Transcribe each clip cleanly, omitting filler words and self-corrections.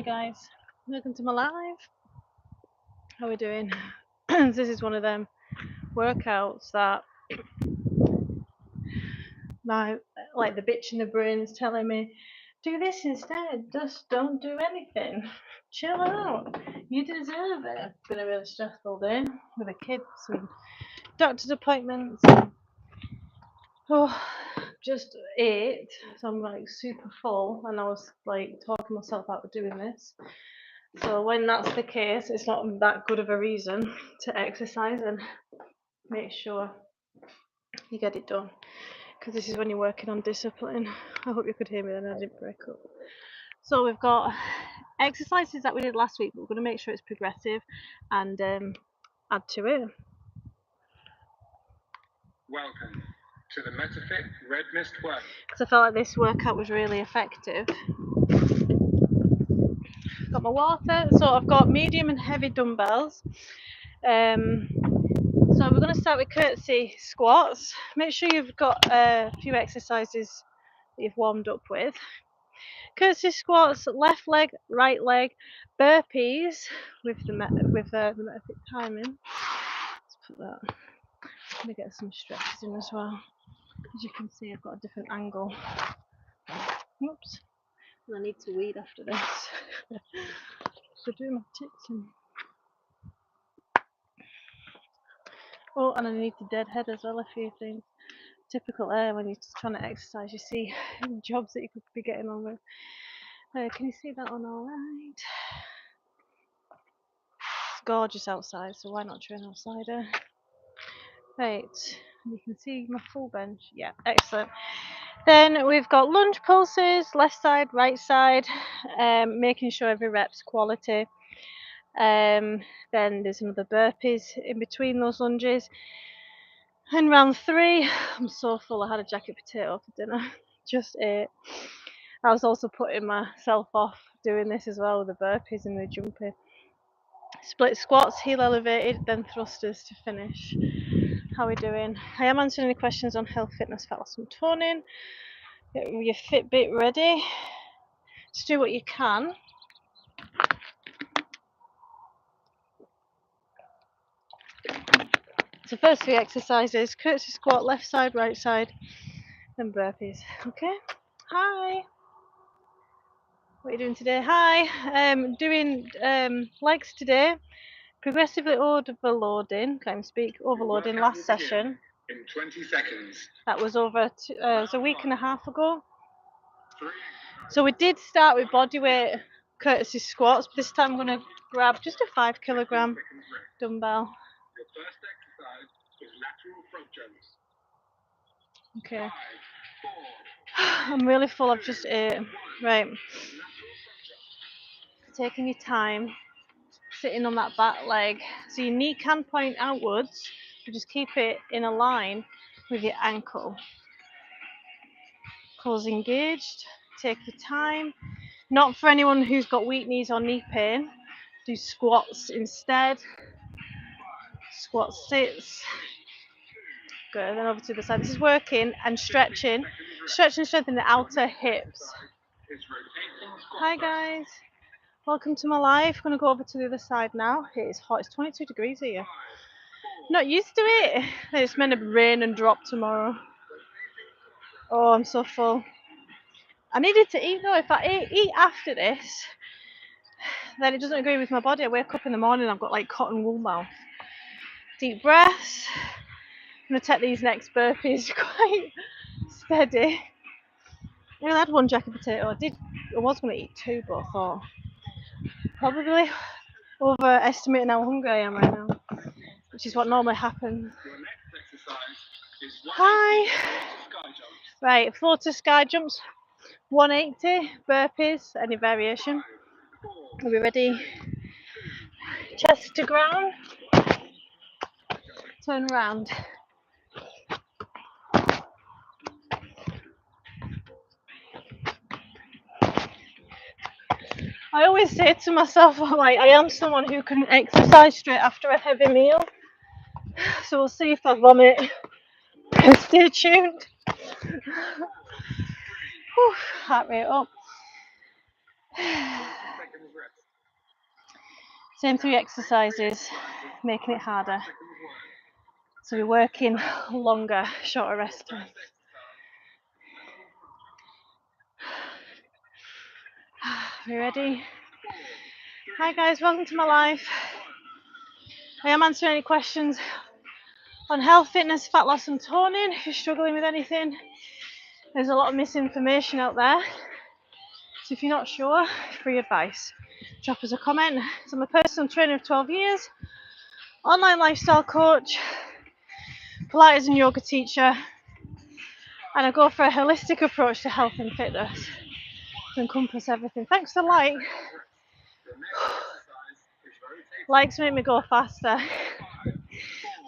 Hi guys, welcome to my live. How are we doing? This is one of them workouts that my the bitch in the brain's telling me, do this instead, just don't do anything. Chill out. You deserve it. It's been a really stressful day with the kids and doctor's appointments. Just ate, so I'm like super full, and I was like talking myself out of doing this. So when that's the case, it's not that good of a reason to exercise and make sure you get it done, because this is when you're working on discipline. I hope you could hear me then, I didn't break up. So we've got exercises that we did last week, but we're going to make sure it's progressive and add to it. Welcome to the Metafit Red Mist work. Because I felt like this workout was really effective. Got my water, so I've got medium and heavy dumbbells. So we're going to start with courtesy squats. Make sure you've got a few exercises that you've warmed up with. Courtesy squats, left leg, right leg, burpees with the metafic timing. Let's put that. Let me get some stretches in as well. As you can see, I've got a different angle. Oops. And I need to weed after this. So do my tits in. Oh, and I need to deadhead as well a few things. Typical when you're trying to exercise, you see jobs that you could be getting on with. Can you see that one all right? It's gorgeous outside, so why not train outside? Right, you can see my full bench. Yeah, excellent. Then we've got lunge pulses, left side, right side, making sure every rep's quality. Then there's another burpees in between those lunges. And round 3, I'm so full. I had a jacket potato for dinner, just ate. I was also putting myself off doing this as well with the burpees and the jumping. Split squats, heel elevated, then thrusters to finish. How are we doing? I am answering any questions on health, fitness, fat loss and toning. Get your Fitbit ready. Just do what you can. So first 3 exercises, courtesy squat, left side, right side, and burpees. Okay? Hi. What are you doing today? Hi. Doing legs today. Progressively overloading, can't even speak, overloading last session. In 20 seconds. That was over it was a week and a half ago. So we did start with bodyweight courtesy squats. This time I'm going to grab just a 5 kilogram dumbbell. Your first exercise is lateral front jumps. Okay. 5, 4, I'm really full. I've just ate. Right. Taking your time, sitting on that back leg. So your knee can point outwards, but just keep it in a line with your ankle. Core engaged. Take your time. Not for anyone who's got weak knees or knee pain. Do squats instead. Squat sits. Good. Then over to the side. This is working and stretching. Stretch and strengthen the outer hips. Hi guys. Welcome to my live. I'm going to go over to the other side now. It is hot. It's 22 degrees here. Not used to it. It's meant to rain and drop tomorrow. Oh, I'm so full. I needed to eat though. If I eat after this, then it doesn't agree with my body. I wake up in the morning, I've got like cotton wool mouth. Deep breaths. I'm going to take these next burpees quite steady. I only had 1 jacket potato. I was going to eat 2, but I thought probably overestimating how hungry I am right now, which is what normally happens. Your next exercise is Hi. Right, floor to sky jumps, 180 burpees, any variation. Are we ready? Chest to ground. Turn around. I always say to myself, like, I am someone who can exercise straight after a heavy meal. So we'll see if I vomit. Stay tuned. Heart rate up. Same 3 exercises, making it harder. So we're working longer, shorter rest times. Are you ready? Hi guys, welcome to my live. I am answering any questions on health, fitness, fat loss and toning. If you're struggling with anything, there's a lot of misinformation out there. So if you're not sure, free advice. Drop us a comment. So I'm a personal trainer of 12 years, online lifestyle coach, Pilates and yoga teacher, and I go for a holistic approach to health and fitness to encompass everything. Thanks for the like. Likes make me go faster.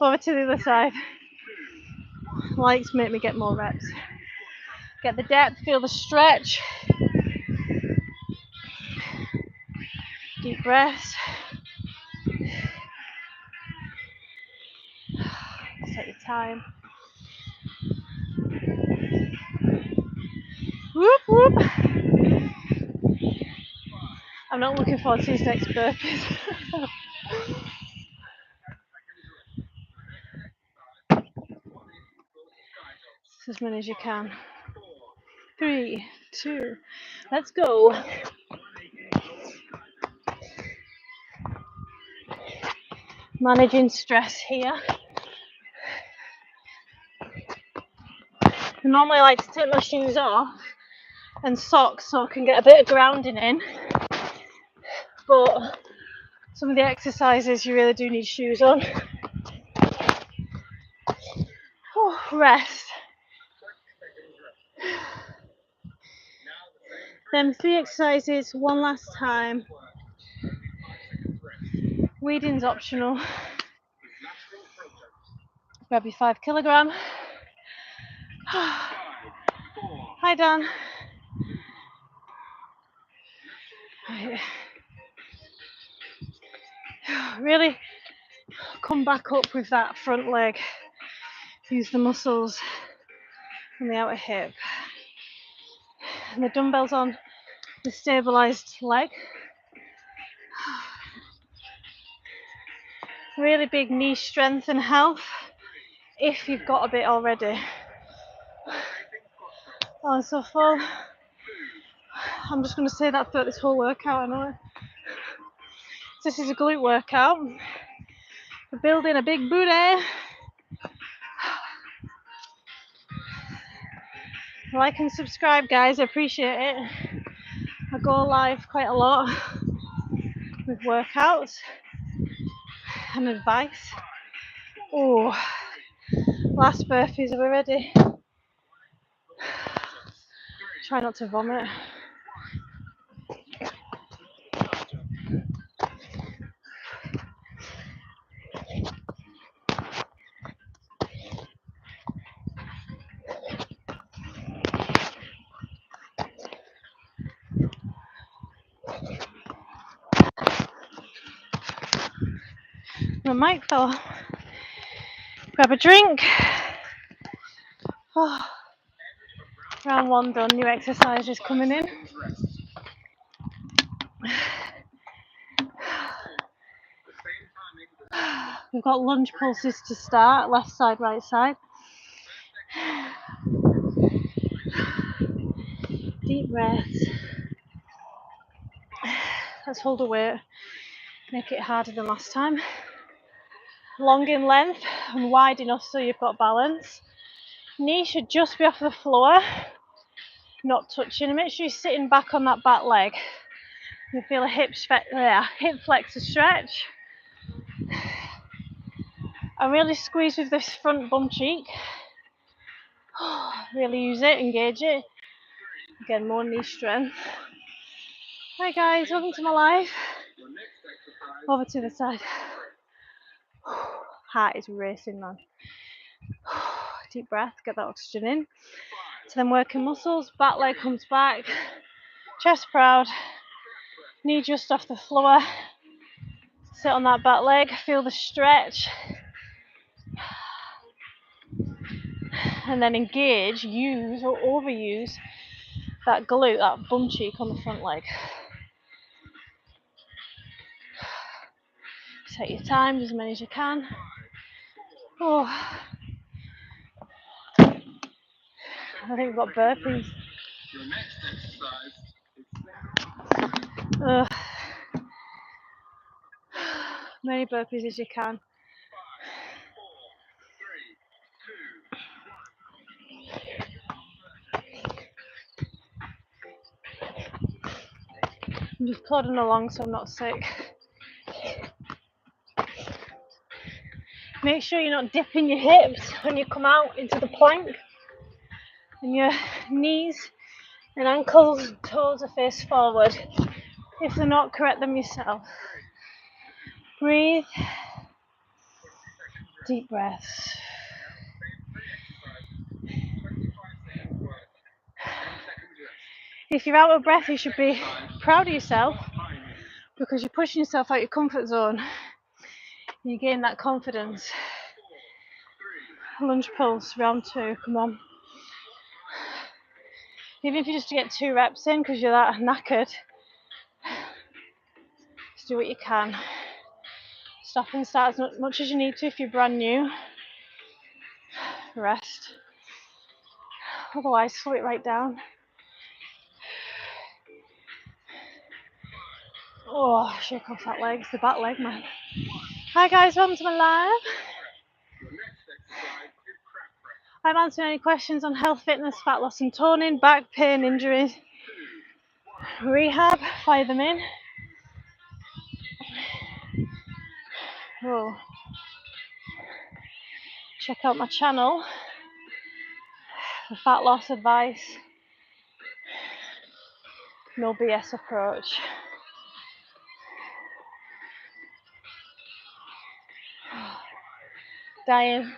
Over to the other side. Likes make me get more reps. Get the depth, feel the stretch. Deep breaths. Take your time. Whoop whoop. I'm not looking forward to these next burpees. As many as you can. 3, 2, let's go. Managing stress here. I normally like to take my shoes off and socks so I can get a bit of grounding in, but some of the exercises you really do need shoes on. Rest. Them 3 exercises one last time. Weeding's optional. Grab your 5 kilogram. Hi Dan. Right. Really come back up with that front leg. Use the muscles from the outer hip. And the dumbbells on the stabilised leg. Really big knee strength and health if you've got a bit already. Oh, it's so full. I'm just going to say that throughout this whole workout, I know. This is a glute workout. We're building a big booty. Like and subscribe, guys, I appreciate it. I go live quite a lot with workouts and advice. Oh, last burpees, are we ready? Try not to vomit. My mic fell. Grab a drink. Oh. Round 1 done, new exercises coming in. We've got lunge pulses to start, left side, right side. Deep breaths. Let's hold a weight, make it harder than last time. Long in length and wide enough so you've got balance. Knee should just be off the floor, not touching. And make sure you're sitting back on that back leg. You feel a hip flexor stretch. And really squeeze with this front bum cheek. Really use it, engage it. Again, more knee strength. Hi guys, welcome to my live. Over to the side. Heart is racing, man. Deep breath, get that oxygen in. So then working muscles, back leg comes back, chest proud, knee just off the floor. Sit on that back leg, feel the stretch. And then engage, use or overuse that glute, that bum cheek on the front leg. Take your time, as many as you can. Oh, I think we've got burpees. Your next exercise is Many burpees as you can. 5, 4, 3, 2, 1. I'm just plodding along so I'm not sick. Make sure you're not dipping your hips when you come out into the plank. And your knees and ankles and toes are face forward. If they're not, correct them yourself. Breathe. Deep breaths. If you're out of breath, you should be proud of yourself because you're pushing yourself out your comfort zone. You gain that confidence. Lunge pulse, round 2, come on. Even if you just get 2 reps in because you're that knackered, just do what you can. Stop and start as much as you need to if you're brand new. Rest. Otherwise, slow it right down. Oh, shake off that leg, it's the back leg, man. Hi guys, welcome to my live. I'm answering any questions on health, fitness, fat loss and toning, back pain, injuries, rehab, fire them in. Oh. Check out my channel for fat loss advice. No BS approach. Dying.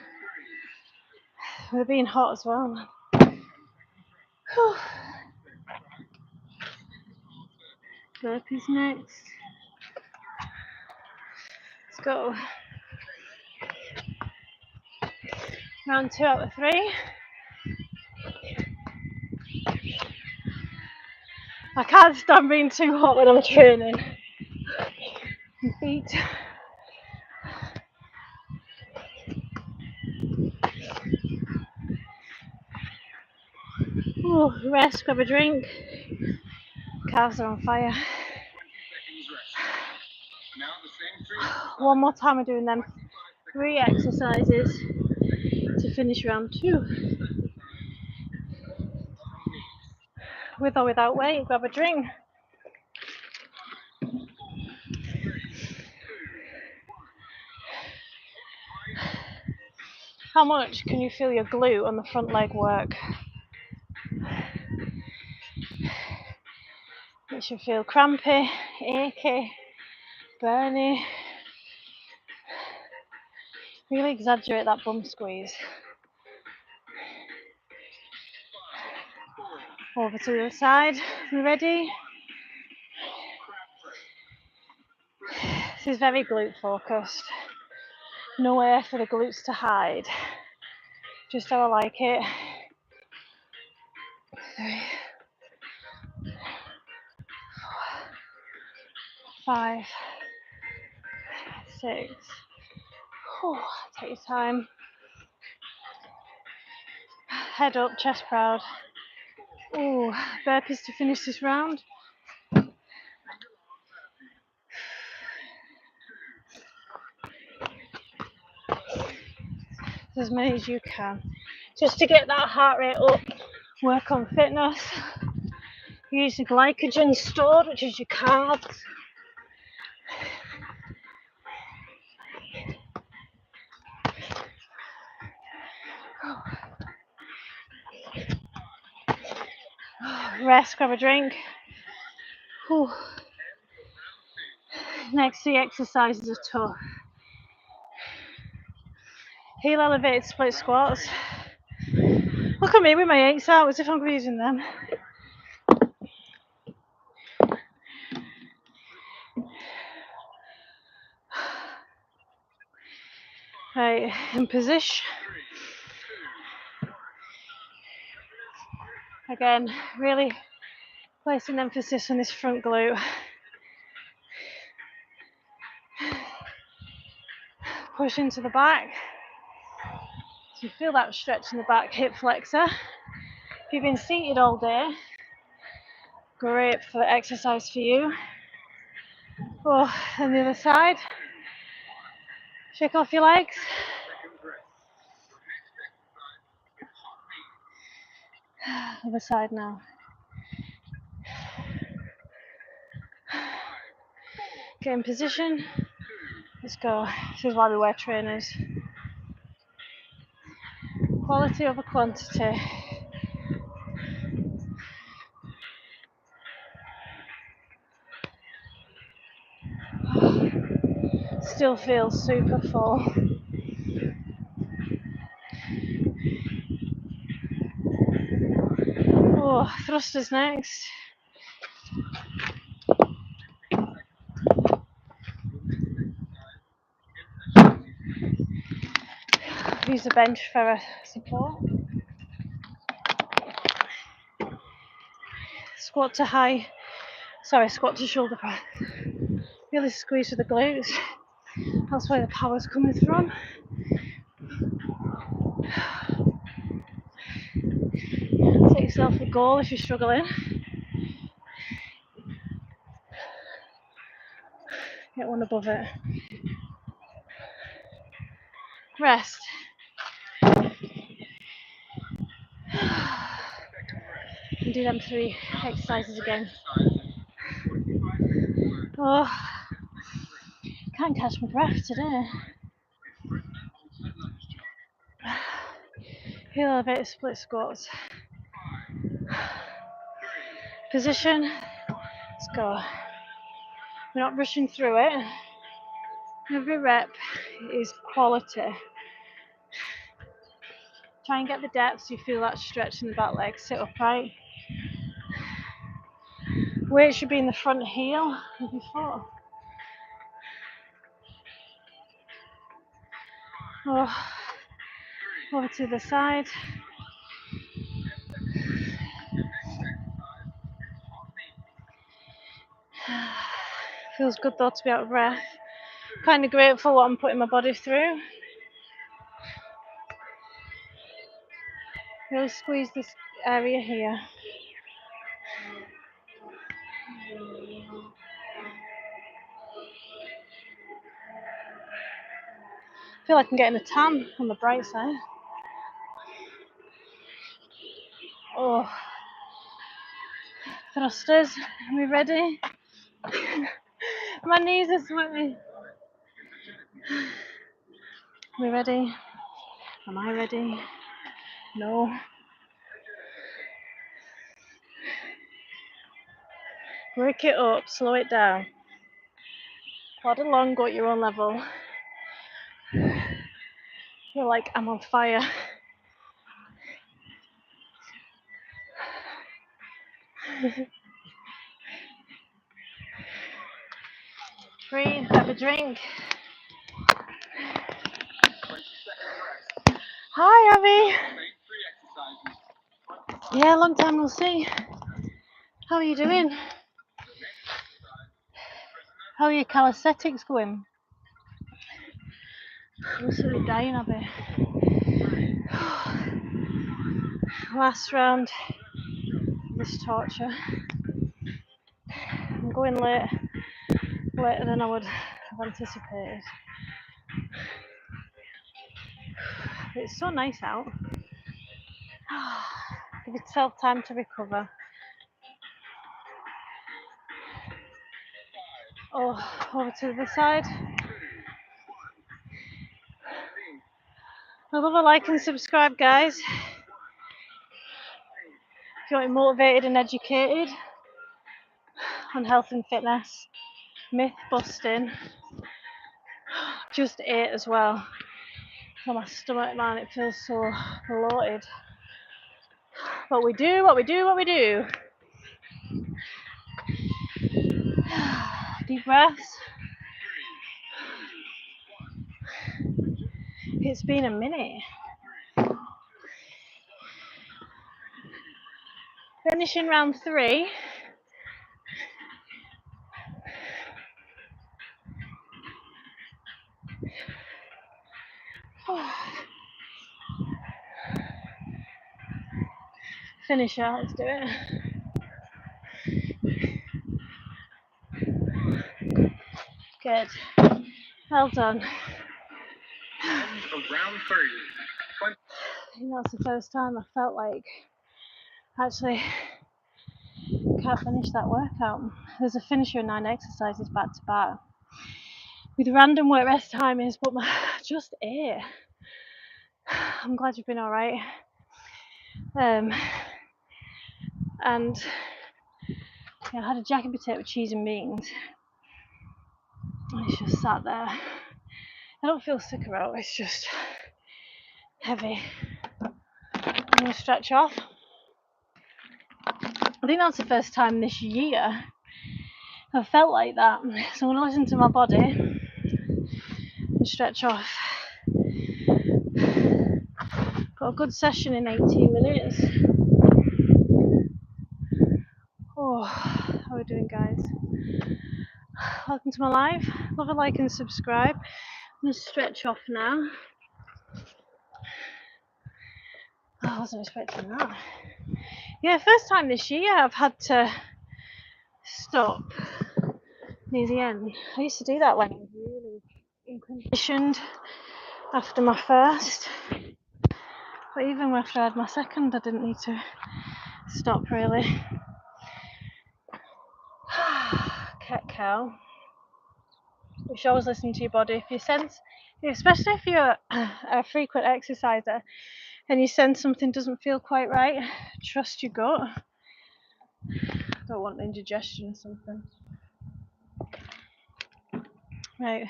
They're being hot as well, man. Burpees next. Let's go. Round 2 out of 3. I can't stand being too hot when I'm training. My feet. Ooh, rest, grab a drink. Calves are on fire. One more time, we're doing them 3 exercises to finish round 2. With or without weight, grab a drink. How much can you feel your glute on the front leg work? It should feel crampy, achy, burny. Really exaggerate that bum squeeze. Over to the other side. You ready? This is very glute focused. Nowhere for the glutes to hide. Just how I like it. 3, 4, 5, 6. Whew, take your time. Head up, chest proud. Ooh, burpees to finish this round. As many as you can. Just to get that heart rate up. Work on fitness. Use the glycogen stored, which is your carbs. Rest, grab a drink. Whew. Next 3 exercises are tough. Heel elevated split squats. Look at me with my 8s out as if I'm using them. Right, in position. Again, really placing emphasis on this front glute. Push into the back. So you feel that stretch in the back, hip flexor. If you've been seated all day, great for exercise for you. Oh, and the other side. Shake off your legs. Other side now. Get in position. Let's go. This is why we wear trainers. Quality over quantity. Still feels super full. Oh, thrusters next. Use the bench for a support. Squat to shoulder press. Really squeeze with the glutes. That's where the power's coming from. Set yourself a goal if you're struggling. Get one above it. Rest. And do them 3 exercises again. Oh, can't catch my breath today. Heel elevated split squats. Position. Let's go. We're not rushing through it. Every rep is quality. Try and get the depth so you feel that stretch in the back leg. Sit upright. Weight should be in the front heel of your foot. Oh, over to the side. Feels good though to be out of breath. Kind of grateful what I'm putting my body through. Really squeeze this area here. I feel like I'm getting a tan on the bright side. Oh, thrusters, are we ready? My knees are sweaty. Are we ready? Am I ready? No. Break it up, slow it down. Plod along, go at your own level. Feel like I'm on fire. Breathe, have a drink. Hi, Abby. Yeah, long time no see. How are you doing? How are your calisthenics going? I'm absolutely dying, Abby. Last round of this torture. I'm going later than I would have anticipated. It's so nice out. Give yourself time to recover. Oh, over to the side. I love a like and subscribe, guys. If you're motivated and educated on health and fitness, myth busting, just ate as well. For my stomach, man, it feels so bloated. But we do what we do, what we do. Deep breaths. It's been a minute. Finishing round 3. Finish out, let's do it. Good. Well done. Round 3. I think that's the first time I felt like actually can't finish that workout. There's a finisher and 9 exercises back to back with random work rest timings, but just ate. I'm glad you've been all right. And yeah, I had a jacket potato with cheese and beans. And it's just sat there. I don't feel sick about it, it's just heavy. I'm going to stretch off. I think that's the first time this year I've felt like that. So I'm going to listen to my body and stretch off. Got a good session in 18 minutes. Oh, how are we doing, guys? Welcome to my live. Love a like and subscribe. I'm going to stretch off now. Oh, I wasn't expecting that. Yeah, first time this year I've had to stop near the end. I used to do that when I was really conditioned after my first. But even after I had my second, I didn't need to stop really. Cat cow. You should always listen to your body. If you sense, especially if you're a frequent exerciser and you sense something doesn't feel quite right, trust your gut. Don't want indigestion or something. Right,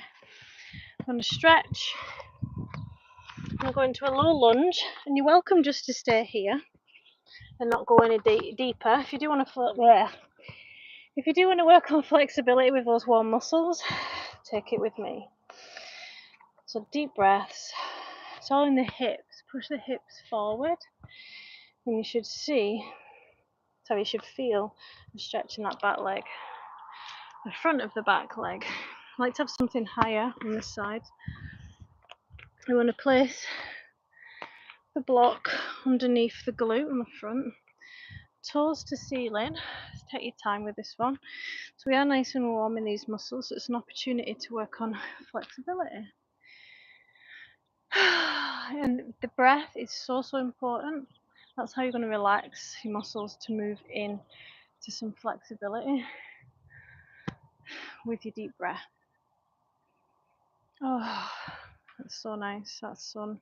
I'm going to stretch. I'm going to go into a low lunge, and you're welcome just to stay here and not go any deeper. If you do want to work on flexibility with those warm muscles, take it with me. So deep breaths. It's all in the hips. Push the hips forward, and you should feel I'm stretching that back leg, the front of the back leg. I like to have something higher on this side. You want to place the block underneath the glute on the front, toes to ceiling. Just take your time with this one. So we are nice and warm in these muscles, so it's an opportunity to work on flexibility. And the breath is so important. That's how you're going to relax your muscles to move in to some flexibility with your deep breath. Oh, that's so nice. That's sun.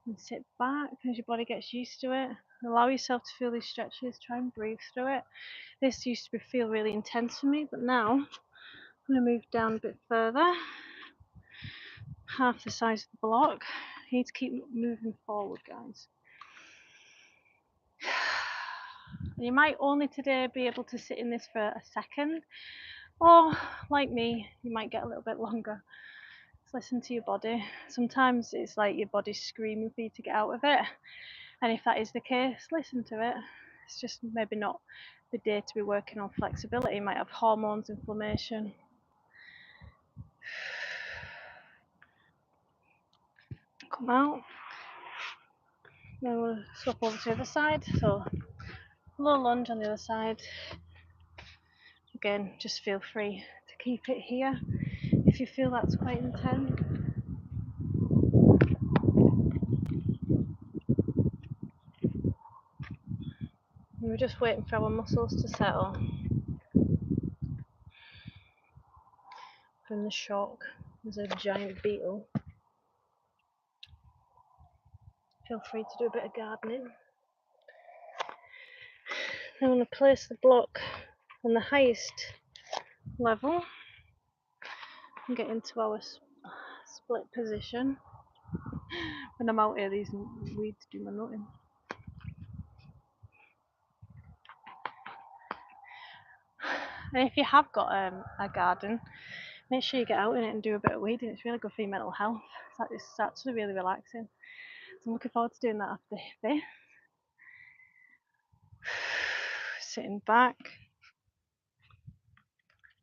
And sit back as your body gets used to it. Allow yourself to feel these stretches. Try and breathe through it. This used to feel really intense for me, but now I'm going to move down a bit further. Half the size of the block. You need to keep moving forward, guys. You might only today be able to sit in this for a second, or like me, you might get a little bit longer. Just listen to your body. Sometimes it's like your body's screaming for you to get out of it, and if that is the case, listen to it. It's just maybe not the day to be working on flexibility. You might have hormones, inflammation. Come out. Then we'll swap over to the other side. So low lunge on the other side. Again, just feel free to keep it here if you feel that's quite intense. And we're just waiting for our muscles to settle from the shock. There's a giant beetle. Feel free to do a bit of gardening. I want to place the block on the highest level and get into our split position. When I'm out here, these weeds do my nutting. And if you have got a garden, make sure you get out in it and do a bit of weeding. It's really good for your mental health. It's actually really relaxing. So I'm looking forward to doing that after this. Sitting back.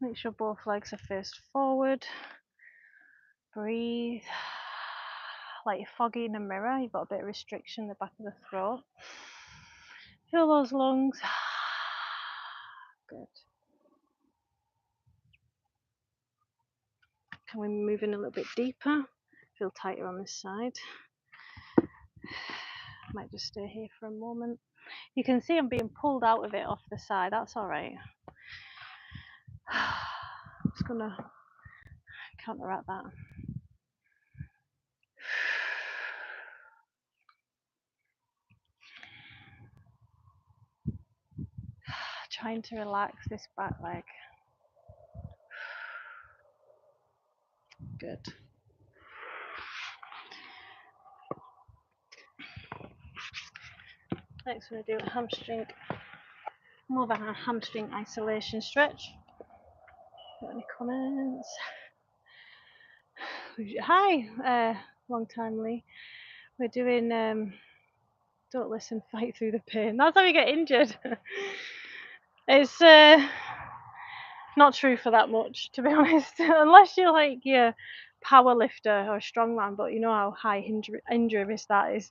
Make sure both legs are faced forward. Breathe. Like you're foggy in a mirror, you've got a bit of restriction in the back of the throat. Feel those lungs. Good. Can we move in a little bit deeper? Feel tighter on this side. Might just stay here for a moment. You can see I'm being pulled out of it off the side. That's all right. I'm just gonna counteract that. Trying to relax this back leg. Good. Next, we're going to do a hamstring, more of a hamstring isolation stretch. Got any comments? Hi, long time Lee. We're doing don't listen, fight through the pain. That's how you get injured. It's not true for that much, to be honest, unless you're like your power lifter or a strongman, but you know how high injury risk that is.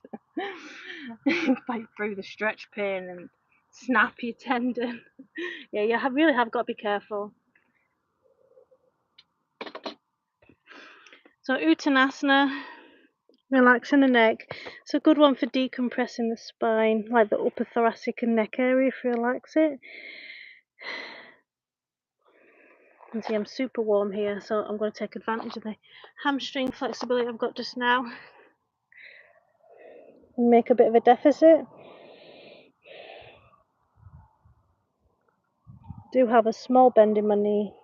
Fight through the stretch pain and snap your tendon. Yeah, you really have got to be careful. So Uttanasana, relaxing the neck. It's a good one for decompressing the spine, like the upper thoracic and neck area if you relax it. You can see I'm super warm here, so I'm going to take advantage of the hamstring flexibility I've got just now and make a bit of a deficit. Do have a small bend in my knee.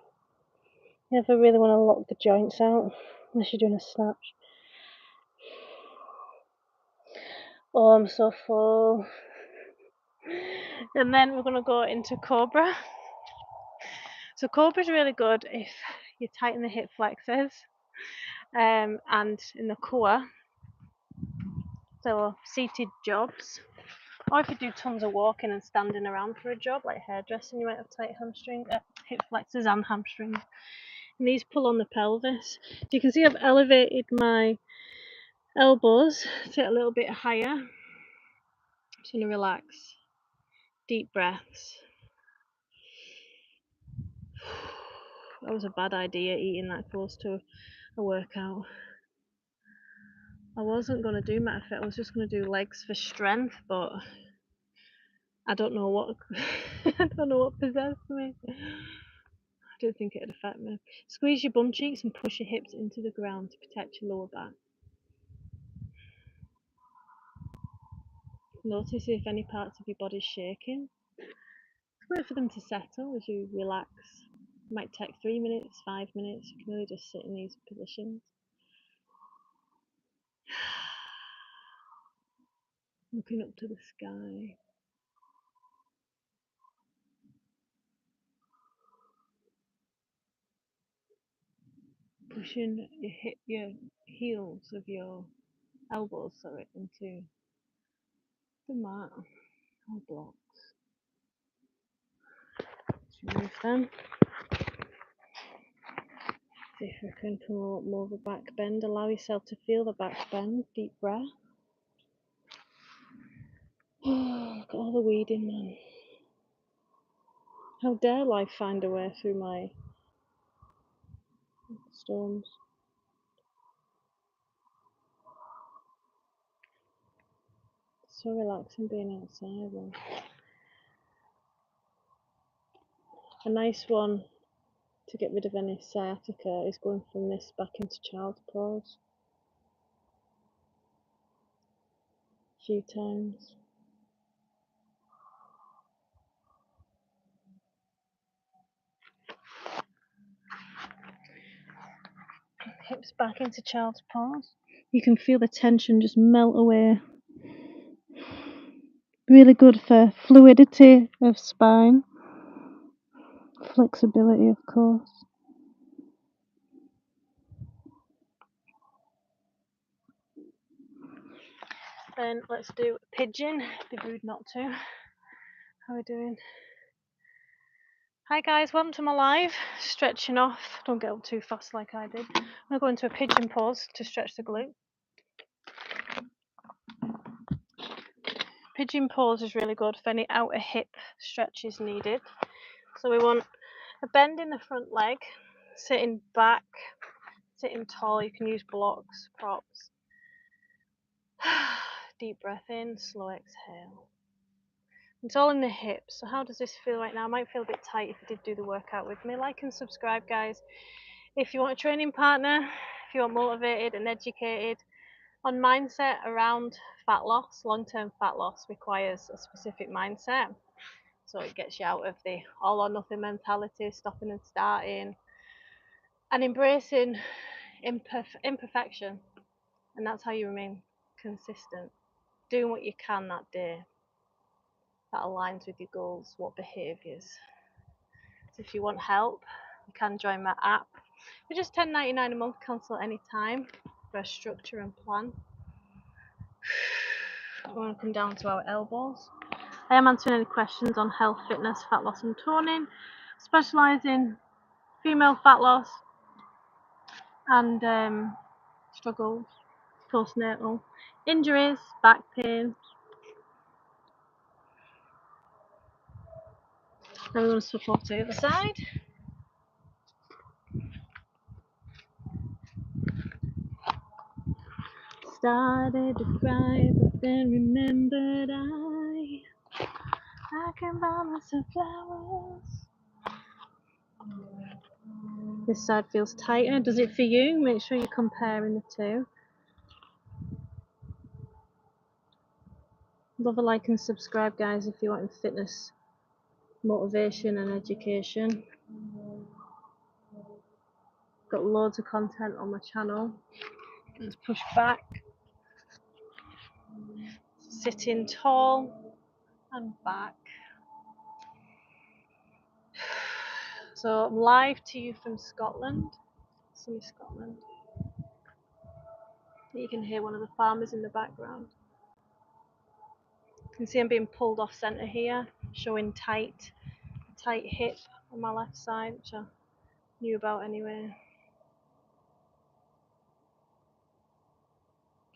You never really want to lock the joints out unless you're doing a snatch. Oh, I'm so full. And then we're going to go into Cobra. So Cobra is really good if you tighten the hip flexors and in the core. So seated jobs, or if you do tons of walking and standing around for a job like hairdressing, you might have tight hip flexors and hamstrings. And these pull on the pelvis. So you can see I've elevated my elbows to get a little bit higher. I'm just going to relax. Deep breaths. That was a bad idea, eating that close to a workout. I wasn't going to do metafit, I was just going to do legs for strength, but I don't know what I don't know what possessed me. I don't think it'd affect me. Squeeze your bum cheeks and push your hips into the ground to protect your lower back. Notice if any parts of your body's shaking. Wait for them to settle as you relax. It might take 3 minutes, 5 minutes. You can really just sit in these positions. Looking up to the sky. Pushing your heels of your elbows, into the mat or blocks. Remove them. See if we can come up more of a back bend. Allow yourself to feel the back bend. Deep breath. Oh, look at all the weeding, man. How dare life find a way through my storms? So relaxing being outside. Man. A nice one to get rid of any sciatica is going from this back into child's pose. A few times. Hips back into child's pose. You can feel the tension just melt away. Really good for fluidity of spine. Flexibility, of course. Then let's do pigeon. Be rude not to. How are we doing? Hi guys, welcome to my live. Stretching off. Don't get up too fast like I did. I'm going to go into a pigeon pose to stretch the glute. Pigeon pose is really good for any outer hip stretches needed. So we want a bend in the front leg, sitting back, sitting tall. You can use blocks, props. Deep breath in, slow exhale. It's all in the hips. So how does this feel right now? It might feel a bit tight if you did do the workout with me. Like and subscribe, guys. If you want a training partner, if you want motivated and educated on mindset around fat loss, long-term fat loss requires a specific mindset. So it gets you out of the all or nothing mentality, stopping and starting, and embracing imperfection. And that's how you remain consistent. Doing what you can that day that aligns with your goals, what behaviours. So if you want help, you can join my app. For just $10.99 a month, cancel any time for a structure and plan. We want to come down to our elbows. I am answering any questions on health, fitness, fat loss and toning. Specialise in female fat loss and struggles, postnatal, injuries, back pain. Then we're going to swap off to the other side. Started to cry, but then remembered I can buy myself flowers. This side feels tighter. Does it for you? Make sure you're comparing the two. Love a like and subscribe, guys, if you want fitness, motivation and education. Got loads of content on my channel. Let's push back. Sitting tall and back. So I'm live to you from Scotland, sunny Scotland. You can hear one of the farmers in the background. You can see I'm being pulled off centre here, showing tight hip on my left side, which I knew about anyway.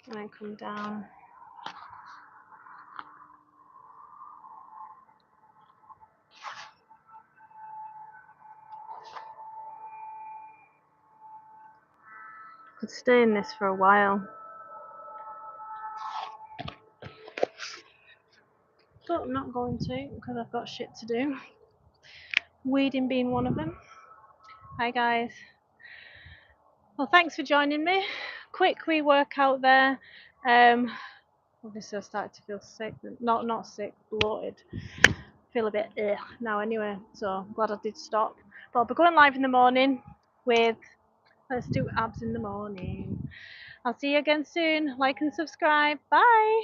And then come down. Could stay in this for a while. But I'm not going to because I've got shit to do. Weeding being one of them. Hi guys. Well, thanks for joining me. Quick wee workout there. Obviously I started to feel sick. Not sick, bloated. Feel a bit now anyway, so I'm glad I did stop. But I'll be going live in the morning with let's do abs in the morning. I'll see you again soon. Like and subscribe. Bye.